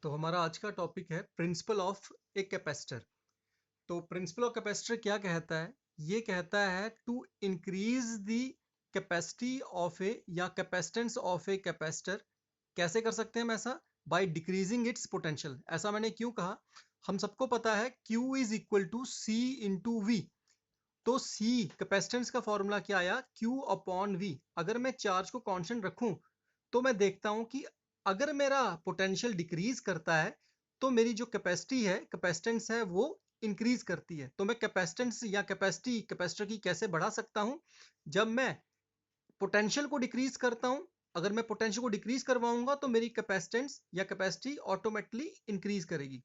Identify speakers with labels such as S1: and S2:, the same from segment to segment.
S1: तो हमारा आज का टॉपिक है प्रिंसिपल ऑफ ए कैपेसिटर। तो प्रिंसिपल ऑफ कैपेसिटर क्या कहता है? ये कहता है to increase the capacity of a या कैपेसिटेंस ऑफ ए कैपेसिटर। कैसे कर सकते हैं हम ऐसा? By decreasing its potential. ऐसा मैंने क्यों कहा? हम सबको पता है Q is equal to C into V. तो C कैपेसिटेंस का फॉर्मूला क्या आया? Q upon V। अगर मैं चार्ज को कांस्टेंट रखूं तो मैं देखता हूं कि अगर मेरा पोटेंशियल डिक्रीज करता है तो मेरी जो कैपेसिटी है, कैपेसिटेंस है, वो इंक्रीज करती है। तो मैं कैपेसिटेंस या कैपेसिटी कैपेसिटर की कैसे बढ़ा सकता हूं? जब मैं पोटेंशियल को डिक्रीज करता हूं। अगर मैं पोटेंशियल को डिक्रीज करवाऊंगा तो मेरी कैपेसिटेंस या कैपेसिटी ऑटोमेटिकली इंक्रीज करेगी।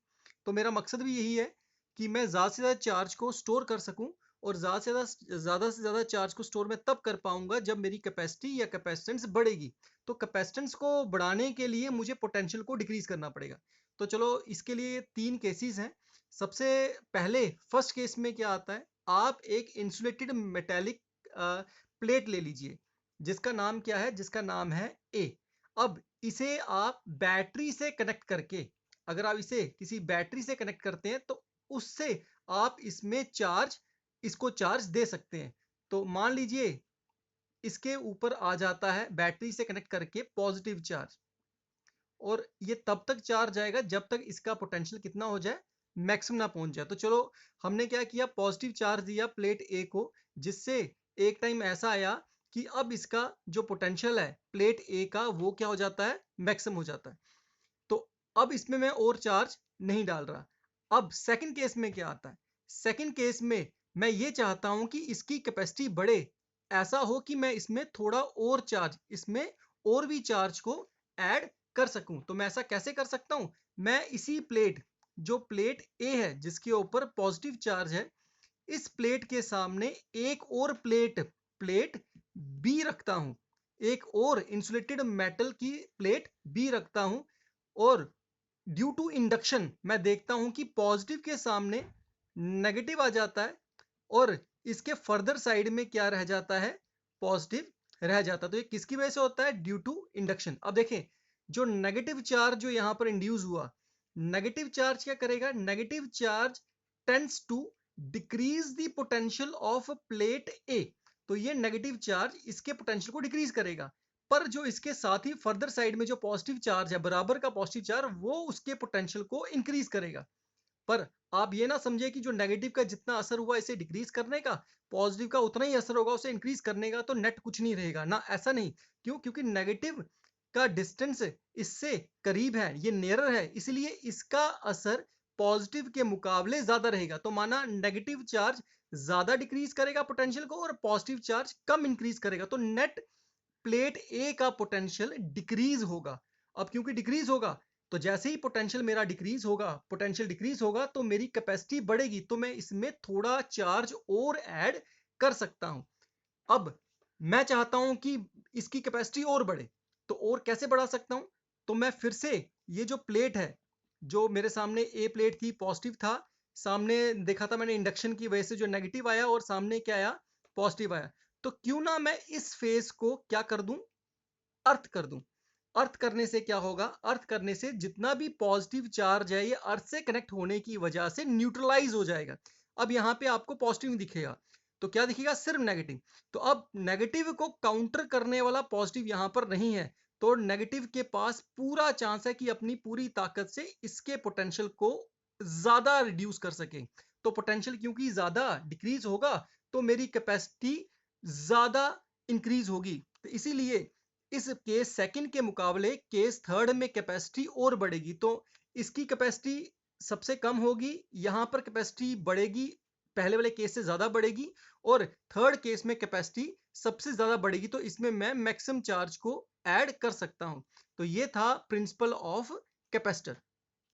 S1: तो मेरा मकसद भी यही है कि मैं ज़्यादा से ज़्यादा चार्ज को स्टोर कर सकूं, और ज़्यादा से ज़्यादा चार्ज को स्टोर मैं तब कर पाऊंगा जब मेरी कैपेसिटी या कैपेसिटेंस बढ़ेगी। तो कैपेसिटेंस को बढ़ाने के लिए मुझे पोटेंशियल को डिक्रीज करना पड़ेगा। तो चलो, इसके लिए तीन केसेस हैं। सबसे पहले फर्स्ट केस में क्या आता है? आप एक इंसुलेटेड मेटेलिक प्लेट ले लीजिए जिसका नाम क्या है? जिसका नाम है ए। अब इसे आप बैटरी से कनेक्ट करके, अगर आप इसे किसी बैटरी से कनेक्ट करते हैं तो उससे आप इसको चार्ज दे सकते हैं। तो मान लीजिए इसके ऊपर आ जाता है बैटरी से कनेक्ट करके पॉजिटिव चार्ज, और ये तब तक चार्ज आएगा जब तक इसका पोटेंशियल कितना हो जाए? मैक्सिमम ना पहुंच जाए। तो चलो, हमने क्या किया? पॉजिटिव चार्ज दिया प्लेट ए को, जिससे एक टाइम ऐसा आया कि अब इसका जो पोटेंशियल है प्लेट ए का, वो क्या हो जाता है? मैक्सिमम हो जाता है। तो अब इसमें मैं और चार्ज नहीं डाल रहा। अब सेकंड केस में क्या आता है? सेकंड केस में मैं ये चाहता हूं कि इसकी कैपेसिटी बढ़े। ऐसा हो कि मैं इसमें थोड़ा और चार्ज, इसमें और भी चार्ज को ऐड कर सकूं। तो मैं ऐसा कैसे कर सकता हूं? मैं इसी प्लेट, जो प्लेट ए है जिसके ऊपर पॉजिटिव चार्ज है, इस प्लेट के सामने एक और प्लेट बी रखता हूं। एक और इंसुलेटेड मेटल की प्लेट बी रखता हूं, और ड्यू टू इंडक्शन मैं देखता हूं कि पॉजिटिव के सामने नेगेटिव आ जाता है, और इसके फर्दर साइड में क्या रह जाता है? पॉजिटिव रह जाता है। तो ये किसकी वजह से होता है? Due to induction. अब देखें, जो नेगेटिव चार्ज जो यहां पर इंड्यूस हुआ, नेगेटिव चार्ज क्या करेगा? Negative charge tends to decrease the potential of plate A. तो ये नेगेटिव चार्ज इसके पोटेंशियल को डिक्रीज करेगा, पर जो इसके साथ ही फर्दर साइड में जो पॉजिटिव चार्ज है, बराबर का पॉजिटिव चार्ज, वो उसके पोटेंशियल को इंक्रीज करेगा। पर आप ये ना समझे कि जो नेगेटिव का जितना असर हुआ इसे डिक्रीज करने का, पॉजिटिव का उतना ही असर होगा उसे इंक्रीज करने का, तो नेट कुछ नहीं रहेगा ना। ऐसा नहीं। क्यों? क्योंकि नेगेटिव का डिस्टेंस इससे करीब है, ये नियरर है, इसलिए इसका असर पॉजिटिव के मुकाबले ज्यादा रहेगा। तो माना नेगेटिव चार्ज ज्यादा डिक्रीज करेगा पोटेंशियल को, और पॉजिटिव चार्ज कम इंक्रीज करेगा। तो नेट प्लेट ए का पोटेंशियल डिक्रीज होगा। अब क्योंकि डिक्रीज होगा, तो जैसे ही पोटेंशियल डिक्रीज होगा तो मेरी कैपेसिटी बढ़ेगी, तो मैं इसमें थोड़ा चार्ज और ऐड कर सकता हूं। अब मैं चाहता हूं कि इसकी कैपेसिटी और बढ़े, तो और कैसे बढ़ा सकता हूं? तो मैं फिर से, ये जो प्लेट है, जो मेरे सामने ए प्लेट थी, पॉजिटिव था, सामने देखा था मैंने इंडक्शन की वजह से जो नेगेटिव आया, और सामने क्या आया? पॉजिटिव आया। तो क्यों ना मैं इस फेस को क्या कर दूं? अर्थ कर दूं। अर्थ करने से क्या होगा? अर्थ करने से जितना भी पॉजिटिव चार्ज है ये अर्थ से कनेक्ट होने की वजह से न्यूट्रलाइज हो जाएगा। अब यहां पे आपको पॉजिटिव नहीं दिखेगा, तो क्या दिखेगा? सिर्फ नेगेटिव। तो अब नेगेटिव को काउंटर करने वाला पॉजिटिव यहां पर नहीं है, तो नेगेटिव के पास पूरा चांस है कि अपनी पूरी ताकत से इसके पोटेंशियल को ज्यादा रिड्यूस कर सके। तो पोटेंशियल क्योंकि ज्यादा डिक्रीज होगा, तो मेरी कैपेसिटी ज्यादा इंक्रीज होगी। तो इसीलिए इस केस सेकंड के मुकाबले केस थर्ड में कैपेसिटी और बढ़ेगी। तो इसकी कैपेसिटी सबसे कम होगी, यहां पर कैपेसिटी बढ़ेगी, पहले वाले केस से ज्यादा बढ़ेगी, और थर्ड केस में कैपेसिटी सबसे ज्यादा बढ़ेगी। तो इसमें मैं मैक्सिमम चार्ज को ऐड कर सकता हूं। तो ये था प्रिंसिपल ऑफ कैपेसिटर।